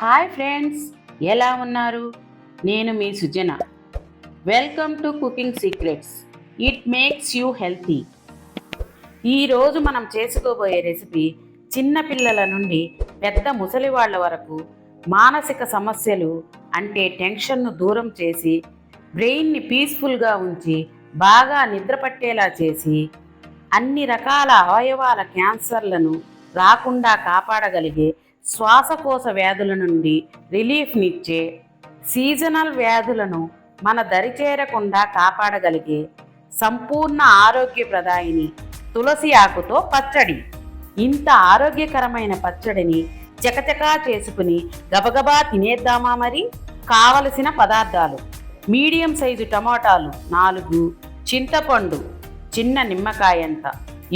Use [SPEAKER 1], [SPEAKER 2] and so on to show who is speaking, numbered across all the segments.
[SPEAKER 1] Hi friends, ఎలా ఉన్నారు? నేను మీ Sujana. Welcome to cooking secrets. It makes you healthy. ఈరోజు మనం చేసుకోబోయే రెసిపీ చిన్నపిల్లల నుండి పెద్ద ముసలి వాళ్ళ వరకు మానసిక సమస్యలు అంటే టెన్షన్ను దూరం చేసి బ్రెయిన్ని పీస్ఫుల్గా ఉంచి బాగా నిద్ర పట్టేలా చేసి అన్ని రకాల అవయవాల క్యాన్సర్లను రాకుండా కాపాడగలిగే శ్వాసకోశ వ్యాధుల నుండి రిలీఫ్నిచ్చే సీజనల్ వ్యాధులను మన దరిచేరకుండా కాపాడగలిగే సంపూర్ణ ఆరోగ్యప్రదాయిని తులసి ఆకుతో పచ్చడి. ఇంత ఆరోగ్యకరమైన పచ్చడిని చకచకా చేసుకుని గబగబా తినేద్దామా? మరి కావలసిన పదార్థాలు: మీడియం సైజు టమాటాలు 4, చింతపండు చిన్న నిమ్మకాయంత,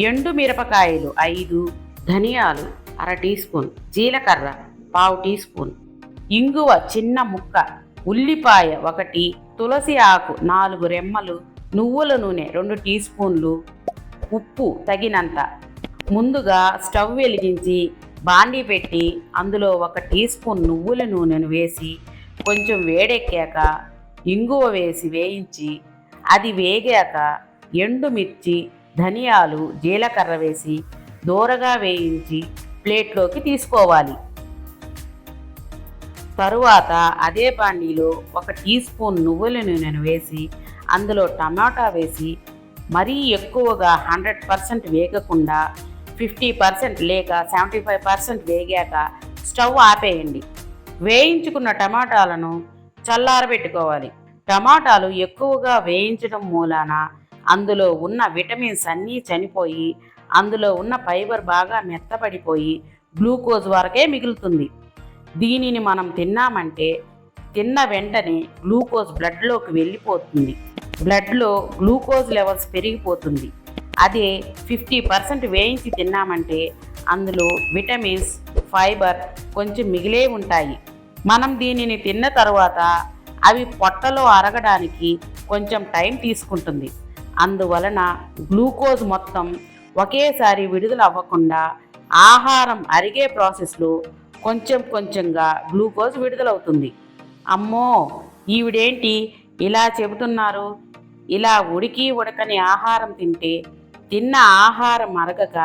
[SPEAKER 1] ఎండు మిరపకాయలు 5, ధనియాలు 1/2 టీ స్పూన్, జీలకర్ర 1/4 టీ స్పూన్, ఇంగువ చిన్న ముక్క, ఉల్లిపాయ 1, తులసి ఆకు 4 రెమ్మలు, నువ్వుల నూనె 2 టీ స్పూన్లు, ఉప్పు తగినంత. ముందుగా స్టవ్ వెలిగించి బాండీ పెట్టి అందులో 1 టీ స్పూన్ నువ్వుల నూనెను వేసి కొంచెం వేడెక్కాక ఇంగువ వేసి వేయించి అది వేగాక ఎండుమిర్చి, ధనియాలు, జీలకర్ర వేసి దోరగా వేయించి ప్లేట్లోకి తీసుకోవాలి. తరువాత అదే బాండీలో 1 టీ స్పూన్ నువ్వుల నూనెను వేసి అందులో టమాటా వేసి మరీ ఎక్కువగా 100% వేగకుండా 50% లేక 75% వేగాక స్టవ్ ఆపేయండి. వేయించుకున్న టమాటాలను చల్లారబెట్టుకోవాలి. టమాటాలు ఎక్కువగా వేయించడం మూలాన అందులో ఉన్న విటమిన్స్ అన్నీ చనిపోయి అందులో ఉన్న ఫైబర్ బాగా మెత్తబడిపోయి గ్లూకోజ్ వరకే మిగులుతుంది. దీనిని మనం తిన్నామంటే తిన్న వెంటనే గ్లూకోజ్ బ్లడ్లోకి వెళ్ళిపోతుంది. బ్లడ్లో గ్లూకోజ్ లెవెల్స్ పెరిగిపోతుంది. అదే 50% వేయించి తిన్నామంటే అందులో విటమిన్స్, ఫైబర్ కొంచెం మిగిలే ఉంటాయి. మనం దీనిని తిన్న తర్వాత అవి పొట్టలో అరగడానికి కొంచెం టైం తీసుకుంటుంది. అందువలన గ్లూకోజ్ మొత్తం ఒకేసారి విడుదల అవ్వకుండా ఆహారం అరిగే ప్రాసెస్లో కొంచెం కొంచెంగా గ్లూకోజ్ విడుదలవుతుంది. అమ్మో, ఈవిడేంటి ఇలా చెబుతున్నారు? ఇలా ఉడకని ఆహారం తింటే తిన్న ఆహారం అరగక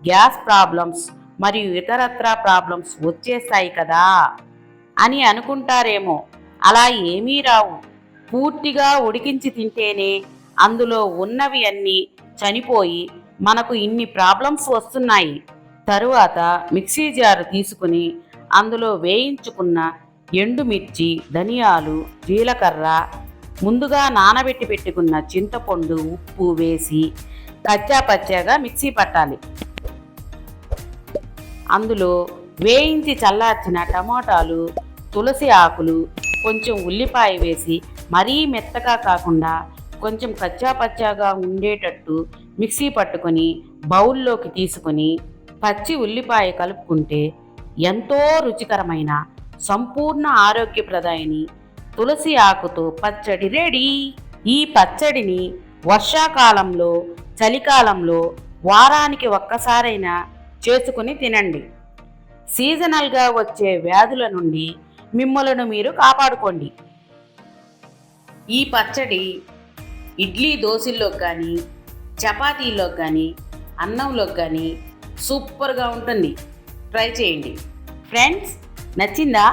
[SPEAKER 1] గ్యాస్ ప్రాబ్లమ్స్ మరియు ఇతరత్రా ప్రాబ్లమ్స్ వచ్చేస్తాయి కదా అని అనుకుంటారేమో. అలా ఏమీ రావు. పూర్తిగా ఉడికించి తింటేనే అందులో ఉన్నవి అన్నీ చనిపోయి మనకు ఇన్ని ప్రాబ్లమ్స్ వస్తున్నాయి. తరువాత మిక్సీ జారు తీసుకుని అందులో వేయించుకున్న ఎండుమిర్చి, ధనియాలు, జీలకర్ర, ముందుగా నానబెట్టి పెట్టుకున్న చింతపండు, ఉప్పు వేసి కచ్చాపచ్చాగా మిక్సీ పట్టాలి. అందులో వేయించి చల్లార్చిన టమాటాలు, తులసి ఆకులు, కొంచెం ఉల్లిపాయ వేసి మరీ మెత్తగా కాకుండా కొంచెం కచ్చాపచ్చాగా ఉండేటట్టు మిక్సీ పట్టుకొని బౌల్లోకి తీసుకొని పచ్చి ఉల్లిపాయ కలుపుకుంటే ఎంతో రుచికరమైన సంపూర్ణ ఆరోగ్యప్రదాయిని తులసి ఆకుతో పచ్చడి రెడీ. ఈ పచ్చడిని వర్షాకాలంలో, చలికాలంలో వారానికి ఒక్కసారైనా చేసుకుని తినండి. సీజనల్గా వచ్చే వ్యాధుల నుండి మిమ్మలను మీరు కాపాడుకోండి. ఈ పచ్చడి ఇడ్లీ దోశల్లోకి కానీ, చపాతీలోకి కానీ, అన్నంలోకి కానీ సూపర్గా ఉంటుంది. ట్రై చేయండి ఫ్రెండ్స్. నచ్చిందా?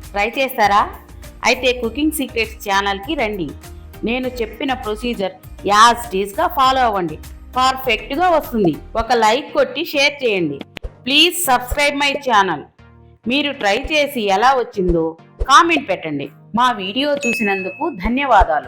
[SPEAKER 1] ట్రై చేస్తారా? అయితే కుకింగ్ సీక్రెట్స్ ఛానల్కి రండి. నేను చెప్పిన ప్రొసీజర్ యాజ్ టీజ్గా ఫాలో అవ్వండి. పర్ఫెక్ట్గా వస్తుంది. ఒక లైక్ కొట్టి షేర్ చేయండి. Please subscribe my channel. మీరు ట్రై చేసి ఎలా వచ్చిందో కామెంట్ పెట్టండి. మా వీడియో చూసినందుకు ధన్యవాదాలు.